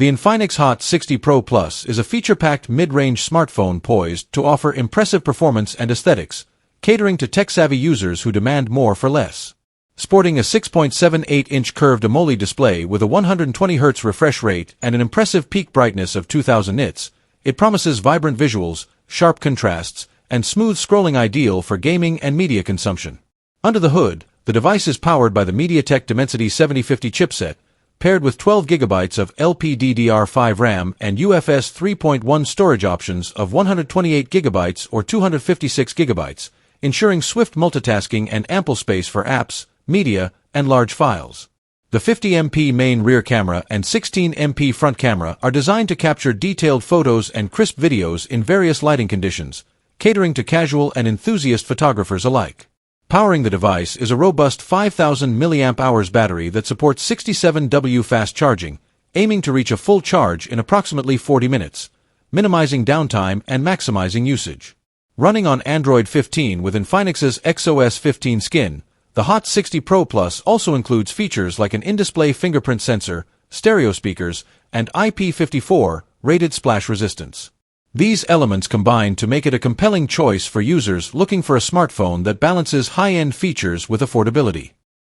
The Infinix Hot 60 Pro Plus is a feature-packed mid-range smartphone poised to offer impressive performance and aesthetics, catering to tech-savvy users who demand more for less. Sporting a 6.78-inch curved AMOLED display with a 120Hz refresh rate and an impressive peak brightness of 2000 nits, it promises vibrant visuals, sharp contrasts, and smooth scrolling ideal for gaming and media consumption. Under the hood, the device is powered by the MediaTek Dimensity 7050 chipset, paired with 12 GB of LPDDR5 RAM and UFS 3.1 storage options of 128 GB or 256 GB, ensuring swift multitasking and ample space for apps, media, and large files. The 50MP main rear camera and 16MP front camera are designed to capture detailed photos and crisp videos in various lighting conditions, catering to casual and enthusiast photographers alike. Powering the device is a robust 5000 mAh battery that supports 67W fast charging, aiming to reach a full charge in approximately 40 minutes, minimizing downtime and maximizing usage. Running on Android 15 with Infinix's XOS 15 skin, the Hot 60 Pro Plus also includes features like an in-display fingerprint sensor, stereo speakers, and IP54 rated splash resistance. These elements combine to make it a compelling choice for users looking for a smartphone that balances high-end features with affordability.